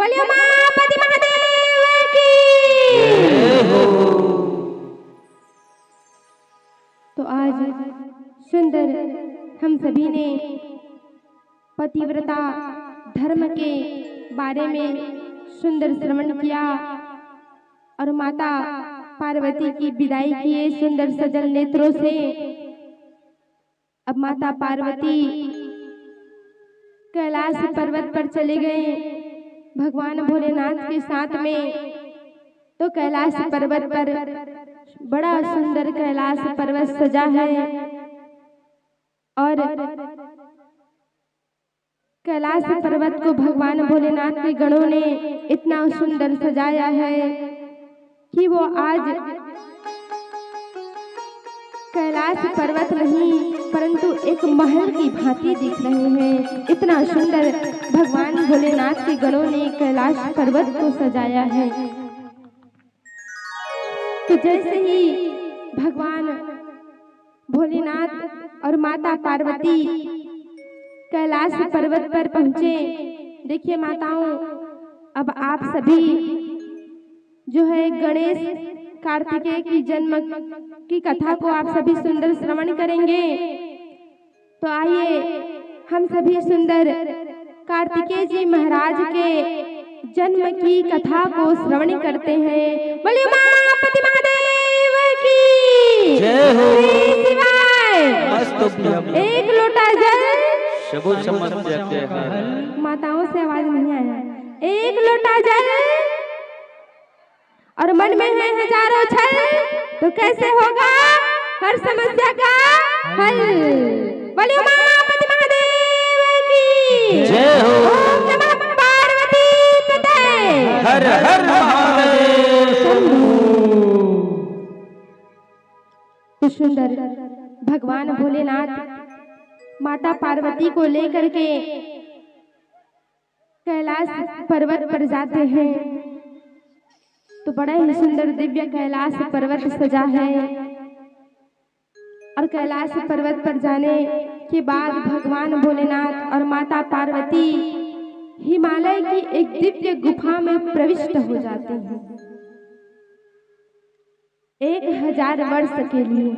बोलिए उमापति महादेव की। तो आज सुंदर हम सभी ने पतिव्रता धर्म के बारे में सुंदर श्रवण किया और माता पार्वती की विदाई किए सुंदर सजल नेत्रों से। अब माता पार्वती कैलाश पर्वत पर चले गए भगवान भोलेनाथ के साथ में। तो कैलाश पर्वत पर बड़ा सुंदर कैलाश पर्वत सजा है और कैलाश पर्वत को भगवान भोलेनाथ के गणों ने इतना सुंदर सजाया है कि वो आज कैलाश पर्वत नहीं परंतु एक महल की भांति दिख रहे हैं। इतना सुंदर भगवान भोलेनाथ के गणों ने कैलाश पर्वत को सजाया है। तो जैसे ही भगवान भोलेनाथ और माता पार्वती कैलाश पर्वत पर पहुंचे, देखिए माताओं, अब आप सभी जो है गणेश कार्तिकेय की जन्म की कथा को आप सभी सुंदर श्रवण करेंगे। तो आइए हम सभी सुंदर कार्तिकेय जी महाराज के जन्म की कथा को श्रवण करते हैं। बोलिए उमापति महादेव की जय हो। एक लोटा जल माताओं से आवाज नहीं आया। एक लोटा जल और मन में है हजारों छल, तो कैसे होगा हर समस्या का हल। बोलिए उमापति महादेव की जय हो। ओम नमः पार्वती पते हर हर महादेव। तो सुंदर भगवान भोलेनाथ माता पार्वती को लेकर के कैलाश पर्वत पर जाते हैं। तो बड़ा ही सुंदर दिव्य कैलाश पर्वत सजा है और कैलाश पर्वत पर जाने के बाद भगवान भोलेनाथ और माता पार्वती हिमालय की एक दिव्य गुफा में प्रविष्ट हो जाते हैं 1000 वर्ष के लिए।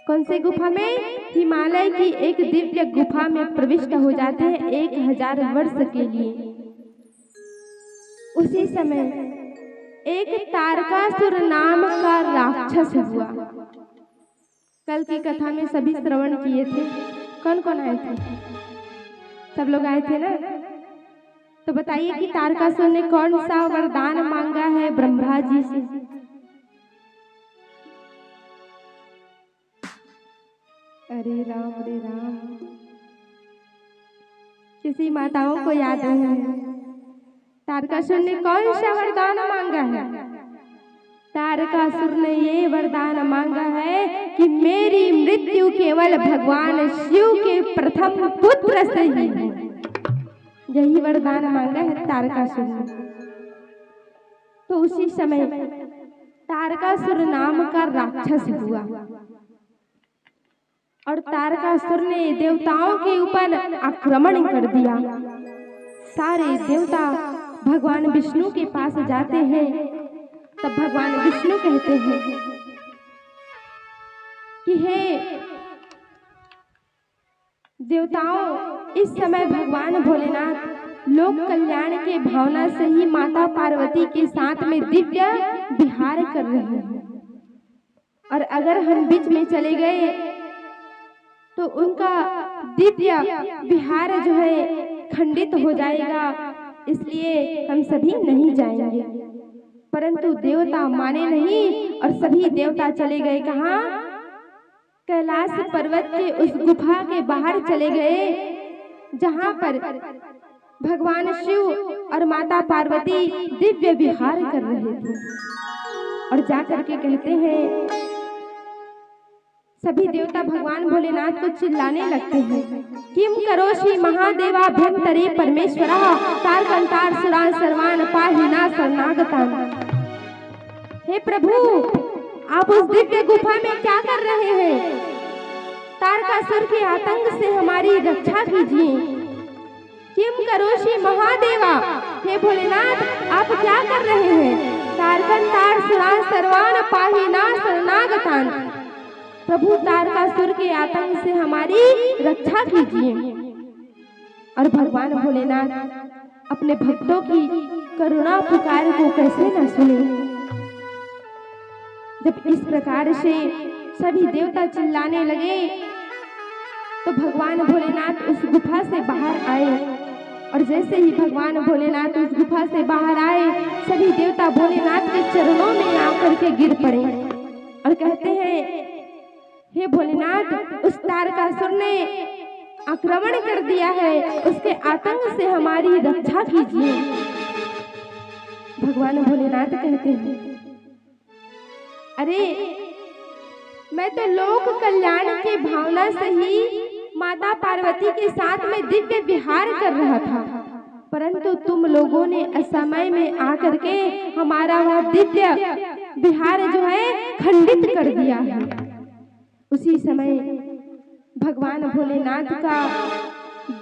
कौन से गुफा में? हिमालय की एक दिव्य गुफा में प्रविष्ट हो जाते हैं 1000 वर्ष के लिए। उसी समय एक तारकासुर नाम का राक्षस हुआ। कल की कथा में सभी श्रवण किए थे। कौन कौन आए थे? सब लोग आए थे ना? तो बताइए कि तारकासुर ने कौन सा वरदान मांगा है ब्रह्मा जी से? अरे राम रे राम, किसी माताओं को याद है तारकासुर ने कौन सा वरदान मांगा है? तारकासुर ने ये वरदान मांगा है कि मेरी मृत्यु केवल भगवान शिव के प्रथम पुत्र से ही है। यही वरदान मांगा है तारकासुर ने। तो उसी समय तारकासुर नाम का राक्षस हुआ और तारकासुर ने देवताओं के ऊपर आक्रमण कर दिया। सारे देवता भगवान विष्णु के पास जाते हैं। तब भगवान विष्णु कहते हैं कि हे देवताओं, इस समय भगवान भोलेनाथ लोक कल्याण के भावना से ही माता पार्वती के साथ में दिव्य विहार कर रहे हैं और अगर हम बीच में चले गए तो उनका दिव्य विहार जो है खंडित हो जाएगा, इसलिए हम सभी नहीं जाएंगे। परंतु देवता माने नहीं और सभी देवता चले गए कहाँ? कैलाश पर्वत के उस गुफा के बाहर चले गए जहाँ पर भगवान शिव और माता पार्वती दिव्य विहार कर रहे थे। और जाकर के कहते हैं, सभी देवता भगवान भोलेनाथ को चिल्लाने लगते हैं, किम करोषि महादेवाभ्यंतरे परमेश्वरः तारकंतारसुरान् सर्वान् पाहिना शरणागतान्। हे प्रभु, आप उस दिव्य गुफा में क्या कर रहे हैं? तारकासुर के आतंक से हमारी रक्षा कीजिए। किम करोषि महादेवा, हे भोलेनाथ आप क्या कर रहे हैं? तारकंतार सुरान सर्वान पाहिना शरणागतान, प्रभु तारकासुर के आतंक से हमारी रक्षा कीजिए। और भगवान भोलेनाथ अपने भक्तों की करुणा पुकार को कैसे न सुने। जब इस प्रकार से सभी देवता चिल्लाने लगे तो भगवान भोलेनाथ उस गुफा से बाहर आए। और जैसे ही भगवान भोलेनाथ उस गुफा से बाहर आए, सभी देवता भोलेनाथ के चरणों में आकर के गिर पड़े और कहते हैं, हे भोलेनाथ उस तारकासुर ने आक्रमण कर दिया है, उसके आतंक से हमारी रक्षा कीजिए। भगवान भोलेनाथ कहते हैं, अरे मैं तो लोक कल्याण की भावना से ही माता पार्वती के साथ में दिव्य विहार कर रहा था, परंतु तुम लोगों ने असमय में आकर के हमारा वह दिव्य विहार जो है खंडित कर दिया है। उसी समय भगवान भोलेनाथ का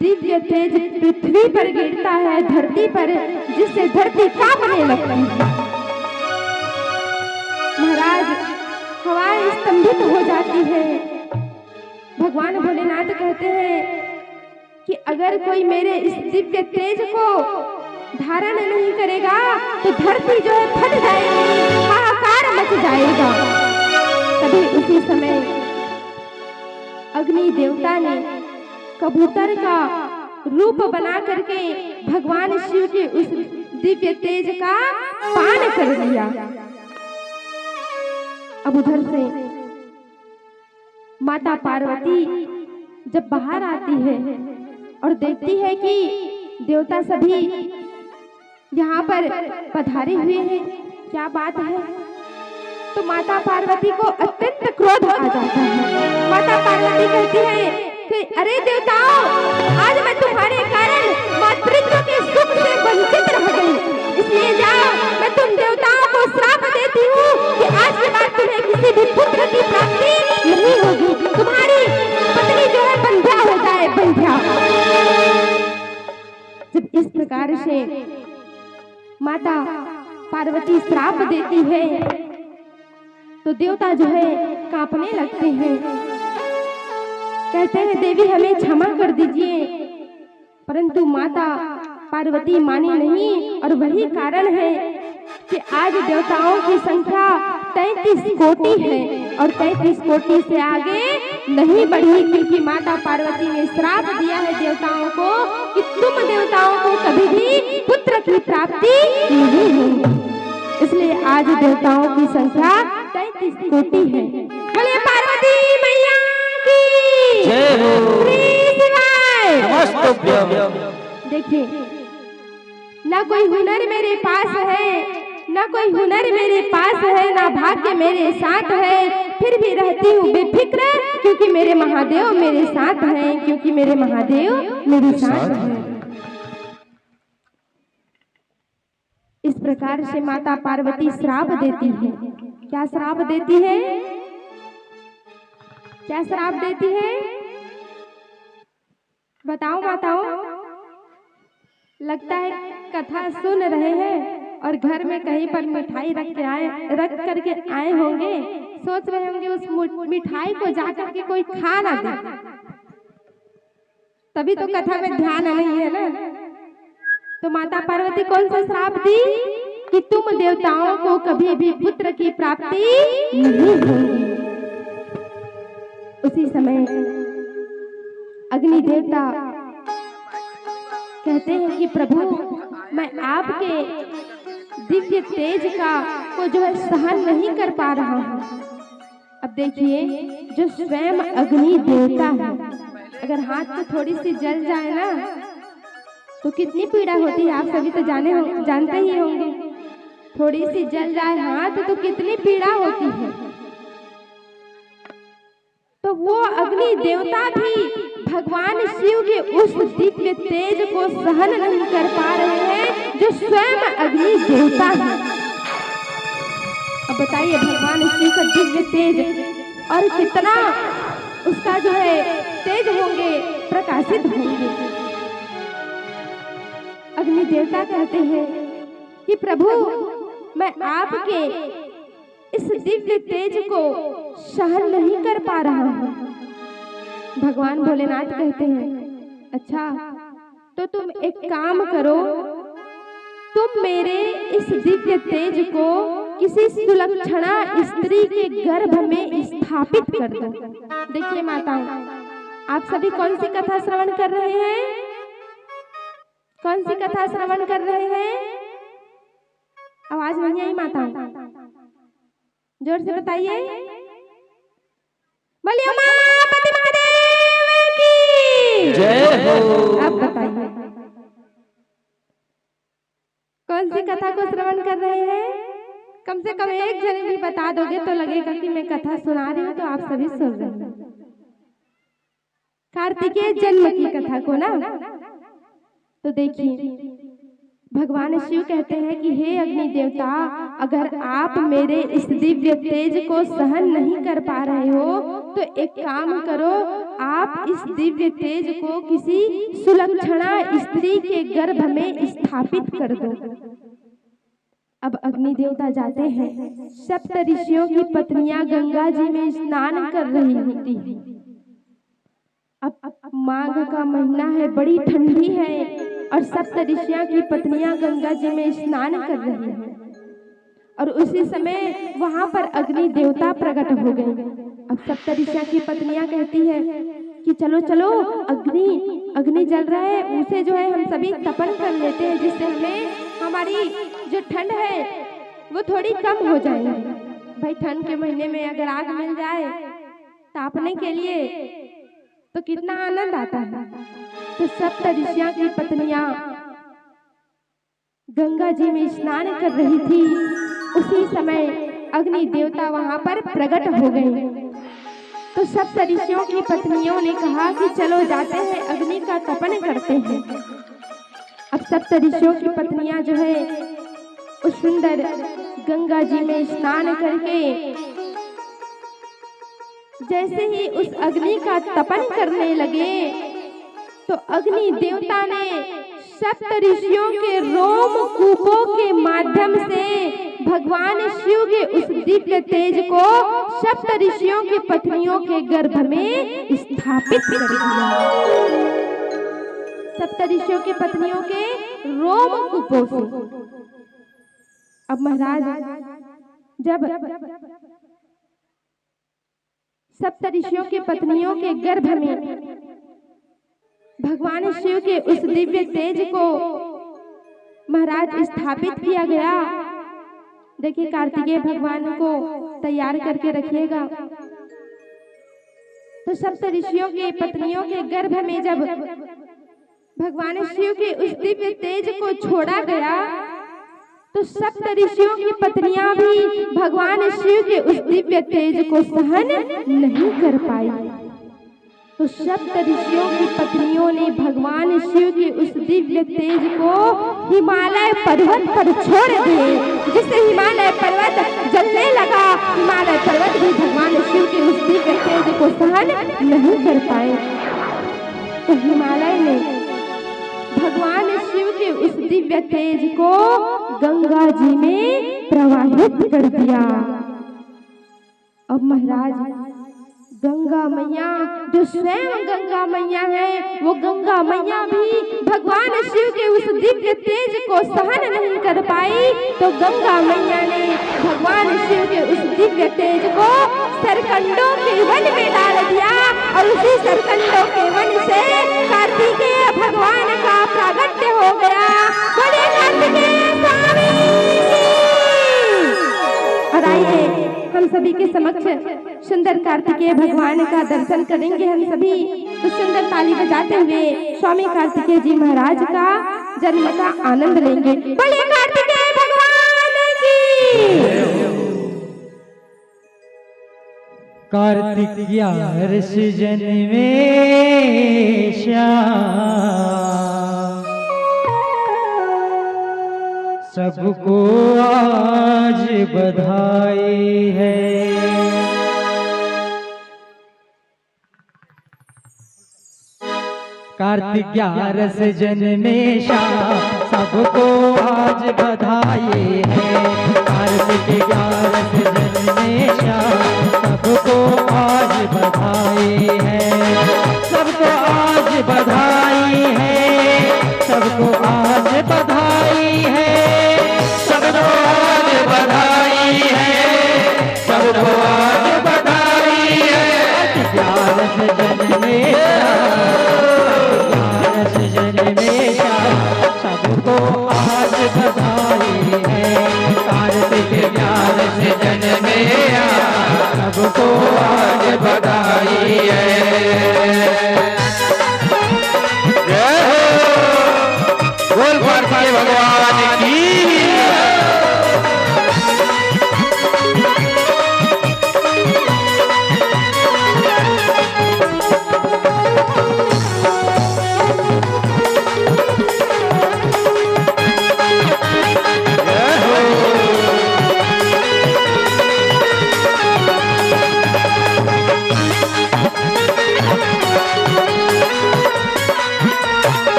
दिव्य तेज पृथ्वी पर गिरता है, धरती पर, जिससे धरती कांपने लगती है। महाराज हवाएं स्तंभित हो जाती है। भगवान भोलेनाथ कहते हैं कि अगर कोई मेरे इस दिव्य तेज को धारण नहीं करेगा तो धरती जो है फट जाएगी, हाहाकार मच जाएगा। तभी उसी समय अग्नि देवता ने कबूतर का रूप बना करके भगवान शिव के उस दिव्य तेज का पान कर लिया। अब उधर से माता पार्वती जब बाहर आती है और देखती है कि देवता सभी यहाँ पर पधारे हुए हैं, क्या बात है, तो माता पार्वती को अत्यंत क्रोध आ जाता है। माता पार्वती कहती है कि अरे देवताओं, आज मैं तुम्हारे कारण मातृत्व के सुख से वंचित रह गई, इसलिए जाओ, मैं तुम देवताओं को श्राप देती हूँ कि आज के बाद तुम्हें किसी भी पुत्र की प्राप्ति नहीं होगी, तुम्हारी पत्नी जो है बंध्या हो जाए, बंध्या। जब इस प्रकार से माता पार्वती श्राप देती है तो देवता जो है कांपने लगते हैं, कहते हैं देवी हमें क्षमा कर दीजिए, परंतु माता पार्वती मानी नहीं। और वही कारण है कि आज देवताओं की संख्या 33 कोटि है और 33 कोटि से आगे नहीं बढ़ी, क्योंकि माता पार्वती ने श्राप दिया है देवताओं को कि तुम देवताओं को कभी भी पुत्र की प्राप्ति नहीं होगी। इसलिए आज देवताओं की संख्या 33 कोटि है। बोले पार्वती मैया की जय हो। देखिए, ना कोई हुनर मेरे पास है, ना कोई हुनर मेरे पास है, ना भाग्य मेरे साथ है, फिर भी रहती हूँ बेफिक्र, क्योंकि मेरे महादेव मेरे साथ हैं, क्योंकि मेरे महादेव मेरे साथ हैं। इस प्रकार से माता पार्वती श्राप देती है। क्या श्राप देती है? क्या श्राप देती है? बताओ माताओं। लगता है कथा सुन रहे हैं और घर में कहीं पर मिठाई रख करके आए होंगे, सोच रहे होंगे उस मिठाई को जाकर के कोई खा ना दे, तभी तो कथा में ध्यान नहीं है ना। तो माता पार्वती कौन सा श्राप दी कि तुम देवताओं को कभी भी पुत्र की प्राप्ति नहीं होगी। उसी समय अग्नि देवता कहते हैं कि प्रभु, मैं आपके दिव्य तेज को जो है सहन नहीं कर पा रहा हूँ। अब देखिए, जो स्वयं अग्नि देवता है, अगर हाथ में थोड़ी सी जल जाए ना तो कितनी पीड़ा होती है, आप सभी तो जानते ही होंगे। थोड़ी सी जल जाए हाथ तो कितनी पीड़ा होती है। तो वो अग्नि देवता भी भगवान शिव के उस दिव्य तेज को सहन नहीं कर पा रहे हैं, जो स्वयं अग्नि देवता है। अब बताइए, भगवान शिव का दिव्य तेज और कितना उसका जो है तेज होंगे, प्रकाशित होंगे। अग्नि देवता कहते हैं कि प्रभु मैं आपके इस दिव्य तेज को सहन नहीं कर पा रहा हूँ। भगवान भोलेनाथ कहते हैं अच्छा तो तुम एक काम करो, तुम मेरे इस दिव्य तेज को किसी सुलक्षणा स्त्री के गर्भ में स्थापित कर दो। देखिए माताओं, आप सभी कौन सी कथा श्रवण कर रहे हैं? कौन सी कथा श्रवण कर रहे हैं? आवाज नहीं आई माताओं, जोर से बताइए। बोलिए उमापति महादेव की जय हो। अब बताइए कौन सी कथा को श्रवण कर रहे हैं? कम से कम एक जन भी बता दोगे तो लगेगा कि मैं कथा सुना रही हूँ तो आप सभी सुन रहे हैं। कार्तिकेय जन्म की कथा को ना। तो देखिए भगवान शिव कहते हैं कि हे अग्नि देवता, अगर आप मेरे इस दिव्य तेज को सहन नहीं कर पा रहे हो तो एक काम करो, आप इस दिव्य तेज को किसी सुलक्षणा स्त्री के गर्भ में स्थापित कर दो। अब अग्नि देवता जाते हैं, सप्त ऋषियों की पत्नियां गंगा जी में स्नान कर रही होती हैं। अब माघ का महीना है, बड़ी ठंडी है और सप्त ऋषियों की पत्नियां गंगा जी में स्नान कर रही हैं और उसी समय वहां पर अग्नि देवता प्रकट हो गए। अब सप्त ऋषियों की पत्नियां कहती है कि चलो चलो अग्नि जल रहा है, उसे जो है हम सभी तपन कर लेते हैं, जिससे हमें हमारी जो ठंड है वो थोड़ी कम हो जाएगी। भाई ठंड के महीने में अगर आग मिल जाए तापने के लिए तो कितना आनंद आता है। तो सप्त ऋषियों की पत्नियां गंगा जी में स्नान कर रही थी, उसी समय अग्नि देवता वहां पर प्रकट हो गए। तो सप्त ऋषियों की पत्नियों ने कहा कि चलो जाते हैं अग्नि का तपन करते हैं। अब सप्त ऋषियों की पत्नियां जो है उस सुंदर गंगा जी में स्नान करके जैसे ही उस अग्नि का तपन करने लगे तो अग्नि देवता ने सप्त ऋषियों के रोम कूपों के माध्यम से भगवान शिव के उस दिव्य तेज को सप्त ऋषियों की पत्नियों के गर्भ में स्थापित कर दिया। सप्त ऋषियों की पत्नियों के रोम कूपों से। अब महाराज जब सप्त ऋषियों की पत्नियों के गर्भ में भगवान शिव के उस दिव्य तेज को महाराज स्थापित किया गया। देखिए कार्तिकेय भगवान को तैयार करके रखिएगा। तो सप्त ऋषियों की पत्नियों के गर्भ में जब भगवान शिव के उस दिव्य तेज को छोड़ा गया तो सप्त ऋषियों की पत्नियां भी भगवान शिव के उस दिव्य तेज को सहन नहीं कर पाई। तो सप्त ऋषियों की पत्नियों ने भगवान शिव के उस दिव्य तेज को हिमालय पर्वत पर छोड़ दिए। जिससे हिमालय पर्वत जलने लगा, हिमालय पर्वत भी भगवान शिव के उस दिव्य तेज को सहन नहीं कर पाए। तो हिमालय ने भगवान शिव के उस दिव्य तेज को गंगा जी में प्रवाहित कर दिया। अब महाराज गंगा मैया जो स्वयं गंगा मैया है, वो गंगा मैया भी भगवान शिव के उस दिव्य तेज को सहन नहीं कर पाई। तो गंगा मैया ने भगवान शिव के उस दिव्य तेज को सरकंडों के वन में डाल दिया और उसी सरकंडों के वन से कार्तिकेय भगवान का प्रागट्य हो गया। बोले कार्तिकेय स्वामी। और आइए हम सभी के समक्ष सुंदर कार्तिकेय भगवान का दर्शन करेंगे। हम सभी तो सुंदर ताली बजाते हुए स्वामी कार्तिकेय जी महाराज का जन्म का आनंद लेंगे। बोले कार्तिकेय भगवान की। कार्तिकिया ऋष जन्मे सबको आज बधाई है। कार्तिक 11 जन्मे श्याम सबको आज बधाई है। कार्तिक 11 जन्मे श्याम सबको आज बधाई है। सबको आज बधाई है, सबको आज बधाई है, सबको आज बधाई है, सबको आज बधाई है। 11 जन्मे सबको आज बधाई है। कार्तिक 11 जन्मे सबको आज बधाई है। जय हो बोल पार्वती भगवान की।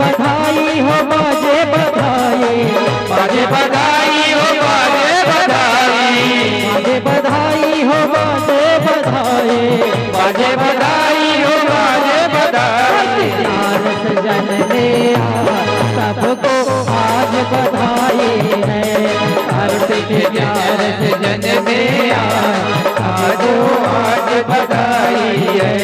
बधाई हो बाजे बधाई, बाजे बधाई हो बाजे बधाई, बाजे बधाई हो बाजे बधाई, बाजे बधाई हो बाजे बधाई। 11 जन्मे सबको आज बधाई है। कार्तिक 11 जन्मे आज बधाई है।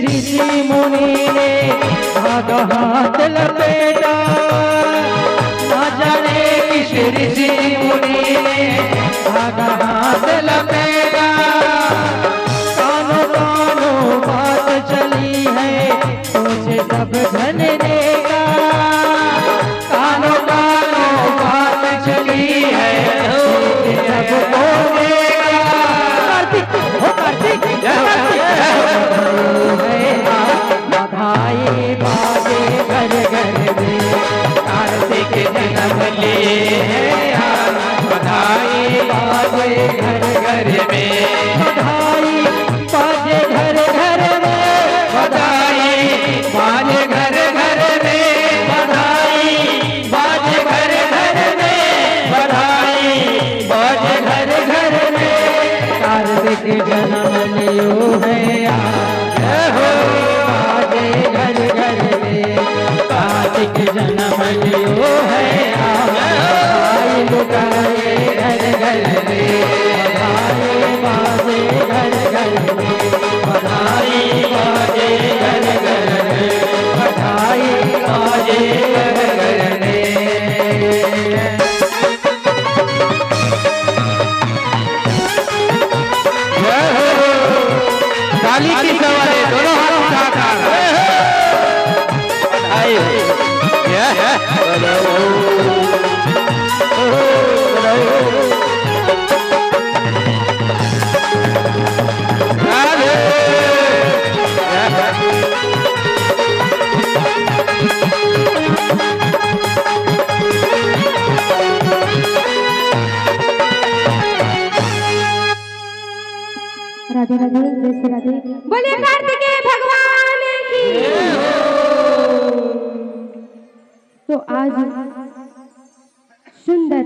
ऋषि मुनि ने धागा हाथ लपेटा, ना जाने किस ऋषि मुनि ने धागा हाथ लपेटा। कानों कानों बात चली है सोचे सब धन देगा। कानों कानों बात चली है सोचे सबको देगा। कार्तिक हो कार्तिक बधाई बाजे घर घर में कार्तिक जन्म लिए है। बधाई बाजे घर घर में, बधाई बाजे घर घर में, बधाई बाजे घर घर में, बधाई बाजे घर घर में, बधाई बाजे घर घर में। कार्तिक जन्म लियो है घर घर में, कार्तिक जन्म लियो है आई लुटाए घर घर में। बधाई बाजे घर घर में, बधाई बाजे घर घर में, बधाई बाजे घर घर में। ताली की सवारी दोनों हाथ उठाकर राधे राधे जैसे राधे बोलिए कार्तिकेय भगवान की। तो आज सुंदर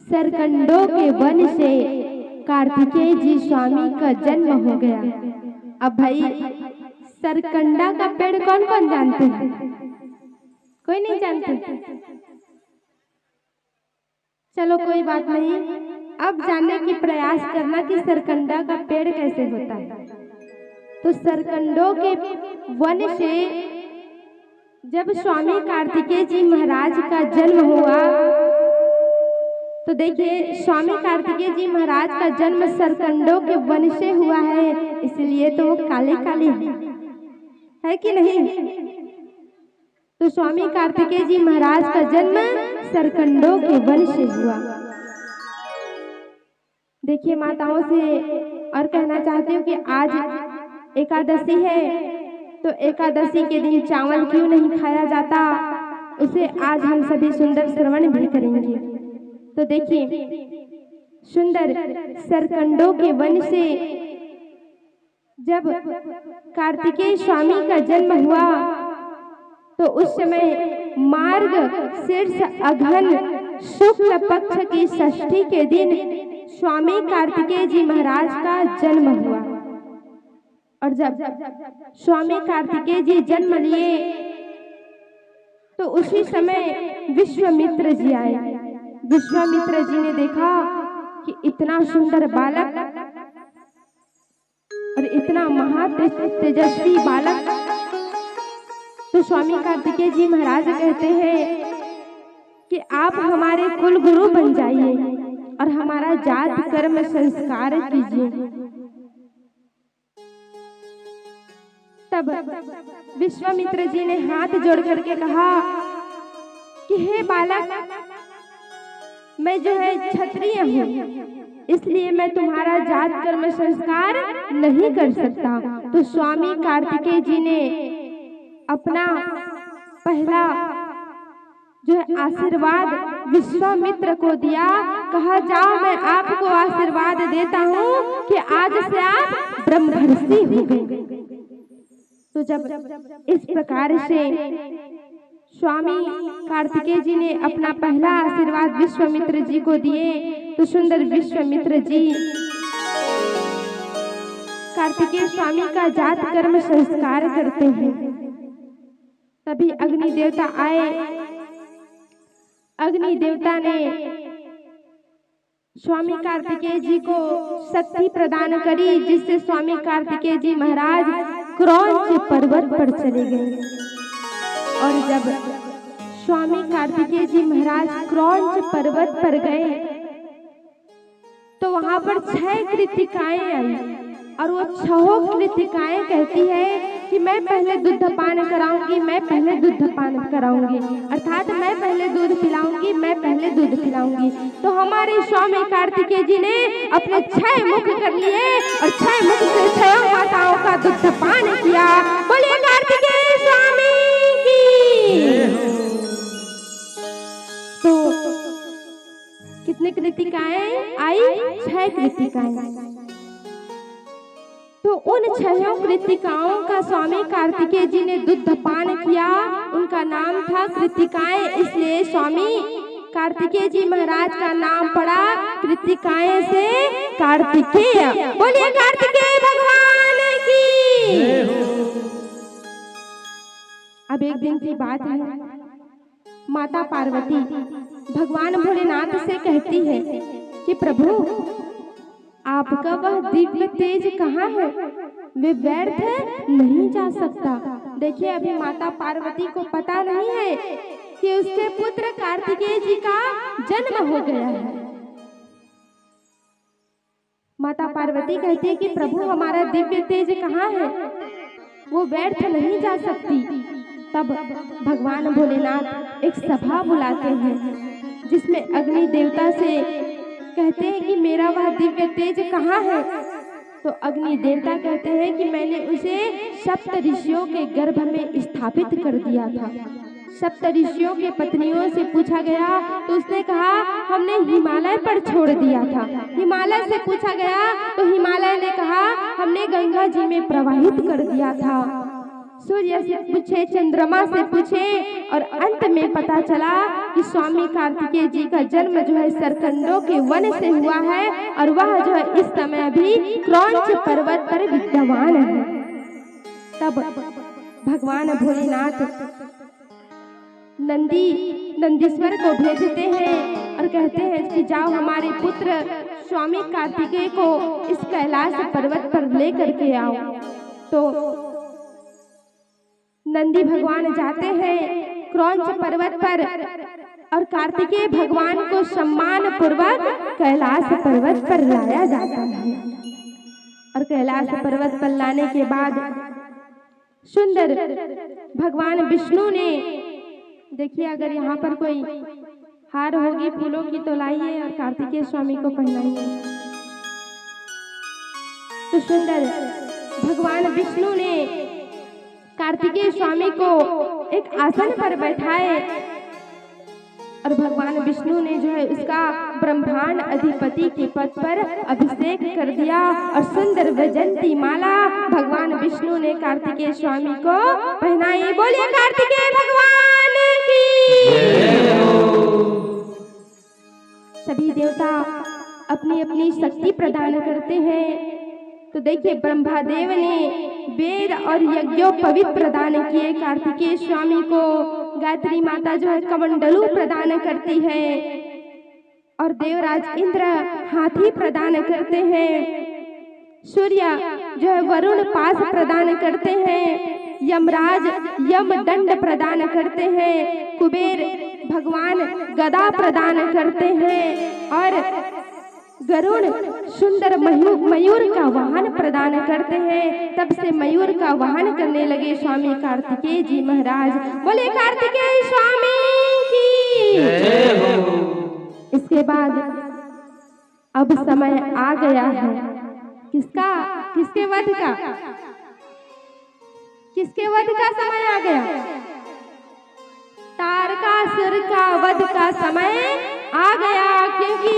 सरकंडों के वन से कार्तिकेय जी स्वामी का जन्म हो गया। अब भाई सरकंडा का पेड़ कौन कौन जानते हैं? कोई नहीं जानते? चलो कोई बात नहीं, अब जानने की प्रयास करना कि सरकंडा का पेड़ कैसे होता है। तो सरकंडों के वन से जब स्वामी कार्तिकेय जी महाराज का जन्म हुआ तो देखिए स्वामी कार्तिकेय जी महाराज का जन्म सरकंडों के वन से हुआ है, इसलिए तो वो काले काले है कि नहीं। तो स्वामी कार्तिकेय जी महाराज का जन्म सरकंडों के वन से हुआ। देखिए माताओं से और कहना चाहती हूँ कि आज एकादशी है, तो एकादशी के दिन चावल क्यों नहीं खाया जाता, उसे आज हम सभी सुंदर श्रवण भी करेंगे। तो देखिए सुंदर सरकंडों के वन से जब कार्तिकेय स्वामी का जन्म हुआ तो उस समय मार्ग शीर्ष अघन शुक्ल पक्ष की षष्ठी के दिन स्वामी कार्तिकेय जी महाराज का जन्म हुआ। और जब स्वामी कार्तिकेय जी जन्म लिए तो उसी समय विश्वामित्र जी आए। विश्वामित्र जी ने देखा कि इतना सुंदर बालक और इतना महातेजस्वी बालक, तो स्वामी कार्तिकेय जी महाराज कहते हैं कि आप हमारे कुल गुरु बन जाइए और हमारा जात कर्म संस्कार कीजिए। तब विश्वामित्र जी ने हाथ जोड़ करके कहा कि हे बालक, मैं जो है क्षत्रिय हूँ, इसलिए मैं तुम्हारा जात कर्म संस्कार नहीं कर सकता। तो स्वामी कार्तिकेय जी ने अपना पहला जो है आशीर्वाद विश्वामित्र को दिया। कहा जाओ मैं आपको आशीर्वाद देता हूँ कि आज से आप ब्रह्मर्षि हो गए। तो जब इस प्रकार से स्वामी कार्तिकेय जी ने अपना पहला आशीर्वाद विश्वामित्र जी को दिए तो सुंदर विश्वामित्र जी कार्तिकेय स्वामी का जात कर्म संस्कार करते हैं। तभी अग्नि देवता आए। अग्नि देवता ने स्वामी कार्तिकेय जी को शक्ति प्रदान करी, जिससे स्वामी कार्तिकेय जी महाराज क्रौंच पर्वत पर चले गए। और जब स्वामी कार्तिकेय जी महाराज क्रौंच पर्वत पर गए तो वहां पर 6 कृतिकाएं आई और वो 6 कृतिकाएं कहती है कि मैं पहले दुग्धपान कराऊंगी, मैं पहले दुग्धपान कराऊंगी, अर्थात मैं पहले दूध पिलाऊंगी, मैं पहले दूध पिलाऊंगी। तो हमारे स्वामी कार्तिकेय जी ने अपने 6 मुख कर लिए और 6 मुख से 6 माताओं का दुग्धपान किया। बोलिए कार्तिकेय स्वामी की। तो कितनी कृतिकाएं आई? 6 कृतिकाएं। तो उन 6 कृतिकाओं का स्वामी कार्तिकेय जी ने दुग्धपान किया। उनका नाम था कृतिकाएं, इसलिए स्वामी कार्तिकेय जी महाराज का नाम पड़ा कृतिकाएं से कार्तिकेय। बोलिए कार्तिकेय भगवान की। अब एक दिन की बात है, माता पार्वती भगवान भोलेनाथ से कहती है कि प्रभु आपका वह दिव्य तेज कहाँ है, वे व्यर्थ नहीं जा सकता। देखिए अभी माता पार्वती को पता नहीं है कि उसके पुत्र कार्तिकेय जी का जन्म हो गया है। माता पार्वती कहती है कि प्रभु हमारा दिव्य तेज कहाँ है, वो व्यर्थ नहीं जा सकती। तब भगवान भोलेनाथ एक सभा बुलाते हैं जिसमें अग्नि देवता से कहते हैं कि मेरा वह दिव्य तेज कहाँ है। तो अग्नि देवता कहते हैं कि मैंने उसे सप्त ऋषियों के गर्भ में स्थापित कर दिया था। सप्त ऋषियों के पत्नियों से पूछा गया तो उसने कहा हमने हिमालय पर छोड़ दिया था। हिमालय से पूछा गया तो हिमालय ने कहा हमने गंगा जी में प्रवाहित कर दिया था। सूर्य से पूछे, चंद्रमा से पूछे और अंत में पता चला कि स्वामी कार्तिकेय जी का जन्म जो है सरकंडों के वन से हुआ है और वह जो है इस समय अभी क्रौंच पर्वत पर विद्यमान है। तब भगवान भोलेनाथ नंदीश्वर को भेजते हैं और कहते हैं कि जाओ हमारे पुत्र स्वामी कार्तिकेय को इस कैलाश पर्वत पर लेकर के आओ। तो नंदी भगवान जाते हैं क्रौंच पर्वत पर और कार्तिकेय भगवान को सम्मान पूर्वक कैलाश पर्वत पर लाया जाता है। और कैलाश पर्वत पर लाने के बाद सुंदर भगवान विष्णु ने, देखिए अगर यहाँ पर कोई हार होगी फूलों की तो लाइए और कार्तिकेय स्वामी को पहनाइए। तो सुंदर भगवान विष्णु ने कार्तिकेय स्वामी को एक आसन पर बैठाए और भगवान विष्णु ने जो है उसका ब्रह्मांड अधिपति के पद पर अभिषेक कर दिया और सुंदर वैजयंती माला भगवान विष्णु ने कार्तिकेय स्वामी को पहनाई। बोलिए कार्तिकेय भगवान की। सभी देवता अपनी अपनी शक्ति प्रदान करते हैं। तो देखिए ब्रह्मादेव ने वेद और यज्ञोपवीत प्रदान किए कार्तिकेय स्वामी को। गायत्री माता जो है कमंडलू प्रदान करती है और देवराज इंद्र हाथी प्रदान करते हैं। सूर्य जो है वरुण पास प्रदान करते हैं। यमराज यम दंड प्रदान करते हैं। कुबेर भगवान गदा प्रदान करते हैं और गरुड़ सुंदर मयूर का वाहन प्रदान करते हैं। तब से मयूर का वाहन करने लगे स्वामी कार्तिकेय जी महाराज। बोले कार्तिकेय स्वामी की। इसके बाद अब समय आ गया है किसका? किसके वध का? किसके वध का समय आ गया? तारकासुर का वध का समय आ गया, क्योंकि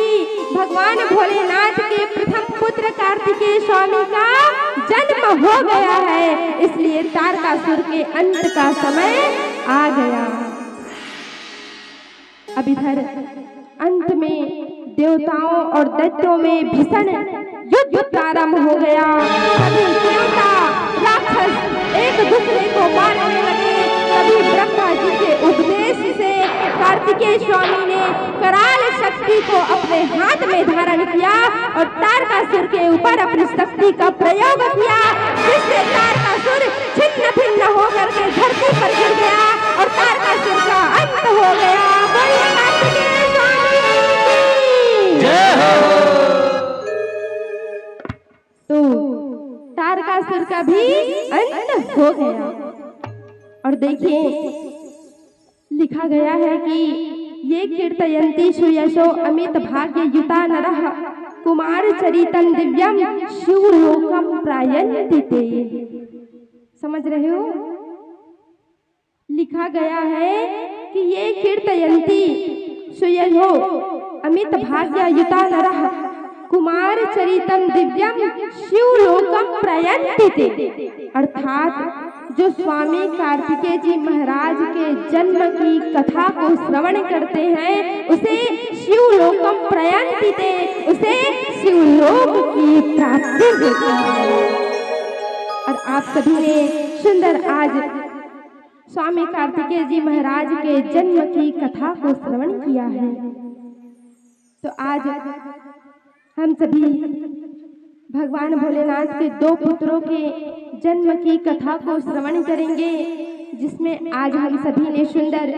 भगवान भोलेनाथ के प्रथम पुत्र कार्तिकेय स्वामी का जन्म हो गया है, इसलिए तारकासुर के अंत का समय आ गया। अब इधर अंत में देवताओं और दैत्यों में भीषण युद्ध प्रारंभ हो गया। सभी देवता राक्षस एक दूसरे को मारने लगे। तभी ब्रह्मा जी के उपदेश से कार्तिकेय स्वामी ने कराल शक्ति को अपने हाथ में धारण किया और तारकासुर के ऊपर अपनी शक्ति का प्रयोग किया, जिससे तारकासुर छिन्न भिन्न होकर के धरती पर गिर गया और तारकासुर का अंत हो गया। बोलिए कार्तिकेय स्वामी की जय हो। तो तारकासुर का भी अंत हो गया। और देखिए लिखा गया है कि ये कीर्तयन्ति सुयशो अमित भाग्य युता नरः कुमार चरितं दिव्यम शिवलोकम प्रायन्ति ते। समझ रहे हो? लिखा गया है कि ये कीर्तयन्ति सुयशो अमित भाग्य युता नरः कुमार चरितं दिव्यम शिवलोकम प्रायन्ति ते। अर्थात जो स्वामी कार्तिकेय जी महाराज के जन्म की कथा को श्रवण करते हैं उसे शिवलोकम प्रयंति ते, उसे शिवलोक की प्राप्ति होती है। और आप सभी ने सुंदर आज स्वामी कार्तिकेय जी महाराज के जन्म की कथा को श्रवण किया है। तो आज हम सभी भगवान भोलेनाथ के दो पुत्रों के जन्म की कथा को श्रवण करेंगे, जिसमें आज हम सभी ने सुंदर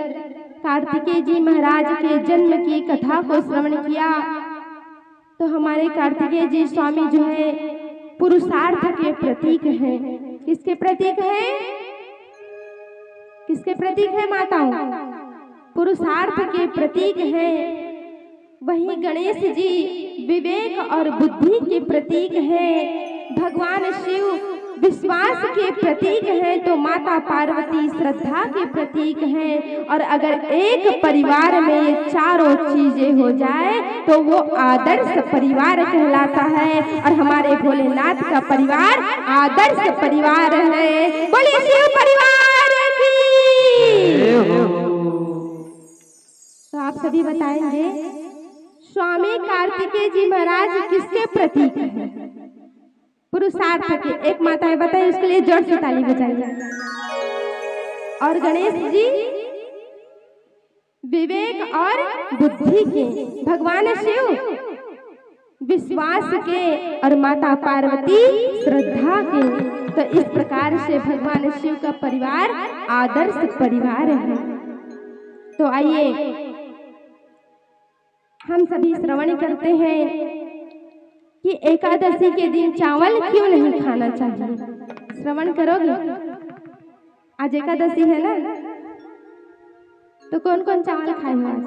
कार्तिकेय जी महाराज के जन्म की कथा को श्रवण किया। तो हमारे कार्तिकेय जी स्वामी जो है पुरुषार्थ के प्रतीक हैं। किसके प्रतीक हैं? किसके प्रतीक है माताओं? पुरुषार्थ के प्रतीक हैं। वहीं गणेश जी विवेक और बुद्धि के प्रतीक हैं। भगवान शिव विश्वास के प्रतीक हैं, तो माता पार्वती श्रद्धा के प्रतीक हैं। और अगर एक परिवार में ये चारों चीजें हो जाए तो वो आदर्श परिवार कहलाता है। और हमारे भोलेनाथ का परिवार आदर्श परिवार है। बोलिए शिव परिवार की। तो आप सभी बताएंगे स्वामी कार्तिकेय जी महाराज किसके प्रतीक हैं? पुरुषार्थ के। एक माताएं बताएं, उसके लिए जोर से ताली बजाइए। और गणेश जी विवेक और बुद्धि के, भगवान शिव विश्वास के और माता पार्वती श्रद्धा के। तो इस प्रकार से भगवान शिव का परिवार आदर्श परिवार है। तो आइए हम सभी श्रवण करते हैं कि एकादशी के दिन चावल क्यों नहीं खाना चाहिए। श्रवण करोगे? आज एकादशी है ना, तो कौन कौन चावल खाए हो आज?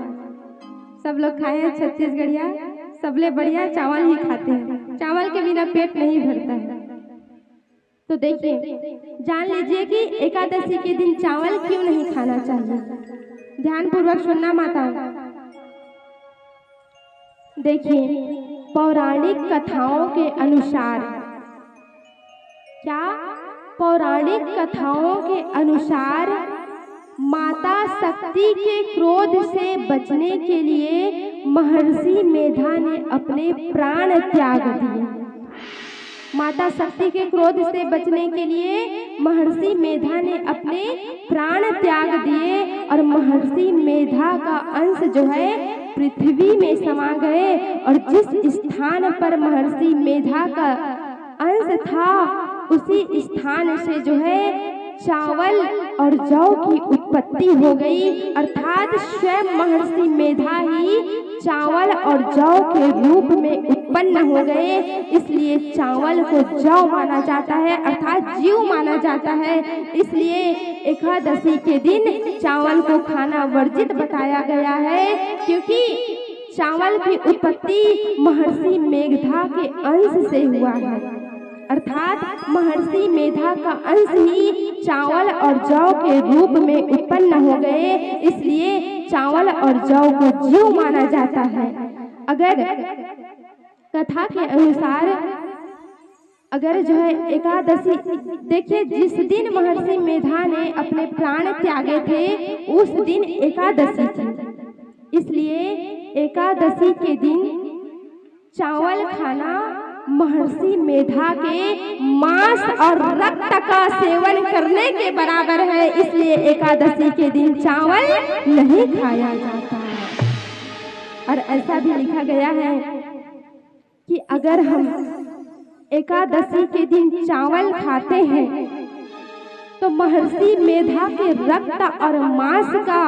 सब लोग खाए हैं छत्तीसगढ़िया, सबले बढ़िया चावल ही खाते हैं। चावल के बिना पेट नहीं भरता है। तो देखिए, जान लीजिए कि एकादशी के दिन चावल क्यों नहीं खाना चाहिए। ध्यान पूर्वक सुनना माता। देखिए, पौराणिक कथाओं के अनुसार, क्या पौराणिक कथाओं के अनुसार माता शक्ति के क्रोध से बचने के लिए महर्षि मेधा ने अपने प्राण त्याग दिए। माता शक्ति के क्रोध से बचने के लिए महर्षि मेधा ने अपने प्राण त्याग दिए और महर्षि मेधा का अंश जो है पृथ्वी में समा गए और जिस स्थान पर महर्षि मेधा का अंश था उसी स्थान से जो है चावल और जौ की उत्पत्ति हो गई, अर्थात स्वयं महर्षि मेधा ही चावल और जौ के रूप में उत्पन्न हो गए। इसलिए चावल को जौ माना जाता है, अर्थात जीव माना जाता है। इसलिए एकादशी के दिन चावल को खाना वर्जित बताया गया है, क्योंकि चावल की उत्पत्ति महर्षि मेधा के अंश से हुआ है, अर्थात महर्षि मेधा का अंश ही चावल और जौ के रूप में उत्पन्न हो गए। इसलिए चावल और जौ को जीव माना जाता है। अगर कथा के अनुसार अगर जो है एकादशी, देखिए जिस दिन महर्षि मेधा ने अपने प्राण त्यागे थे उस दिन एकादशी थी। इसलिए एकादशी के दिन चावल खाना महर्षि मेधा के मांस और रक्त का सेवन करने के बराबर है। इसलिए एकादशी के दिन चावल नहीं खाया जाता। और ऐसा भी लिखा गया है कि अगर हम एकादशी के दिन चावल खाते हैं तो महर्षि मेधा के रक्त और मांस का,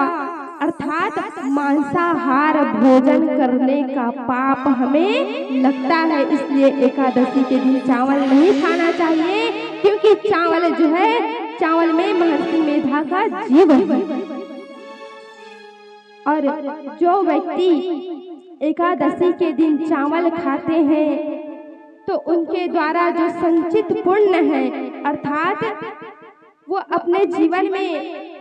अर्थात मांसाहार भोजन करने का पाप हमें लगता है। इसलिए एकादशी के दिन चावल नहीं खाना चाहिए, क्योंकि चावल जो है, चावल में महर्षि मेधा का जीवन है। और जो व्यक्ति एकादशी के दिन चावल खाते हैं तो उनके द्वारा जो संचित पुण्य है, अर्थात वो अपने जीवन में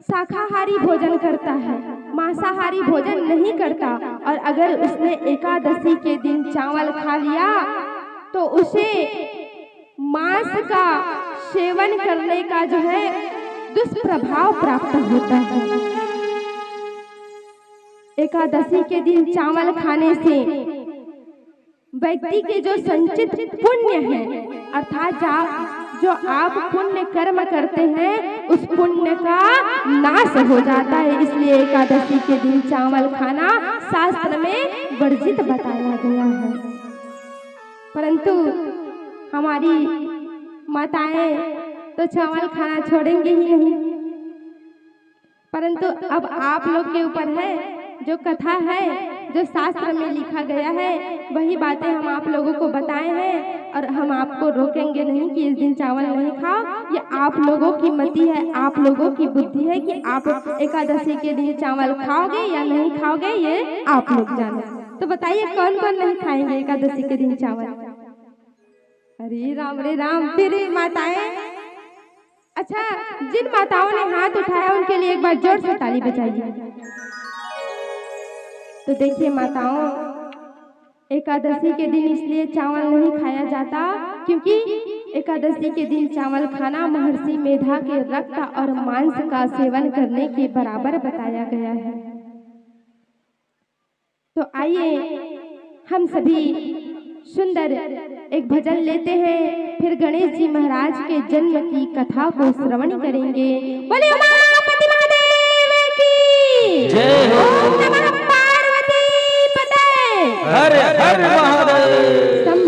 शाकाहारी भोजन करता है, मांसाहारी भोजन नहीं करता। और अगर उसने एकादशी के दिन चावल खा लिया तो उसे मांस का सेवन करने का जो है दुष्प्रभाव प्राप्त होता है। एकादशी के दिन चावल खाने से व्यक्ति के जो संचित पुण्य है, अर्थात जो आप पुण्य कर्म करते हैं उस पुण्य का नाश हो जाता है। इसलिए एकादशी के दिन चावल खाना शास्त्र में वर्जित बताया गया है। परंतु हमारी माताएं तो चावल खाना छोड़ेंगे ही नहीं। परंतु अब आप लोग के ऊपर है, जो कथा है, जो शास्त्र में लिखा गया है, वही बातें हम आप लोगों को बताए हैं। और हम आपको रोकेंगे नहीं कि इस दिन चावल नहीं खाओ। ये आप लोगों की मति है, आप लोगों की बुद्धि है कि आप एकादशी के दिन चावल खाओगे या नहीं खाओगे, ये आप लोग जाने। तो बताइए कौन कौन नहीं खाएंगे एकादशी के दिन चावल? अरे राम, फिर माताएं, अच्छा जिन माताओं ने हाथ उठाया उनके लिए एक बार जोर से ताली बजाइए। तो देखिए माताओं, एकादशी के दिन इसलिए चावल नहीं खाया जाता क्योंकि एकादशी के दिन चावल खाना महर्षि मेधा के रक्त और मांस का सेवन करने के बराबर बताया गया है। तो आइए हम सभी सुंदर एक भजन लेते हैं, फिर गणेश जी महाराज के जन्म की कथा को श्रवण करेंगे। बोले उमापति महादेव की जय हो। ओम नमः पार्वती पते। हर हर महादेव।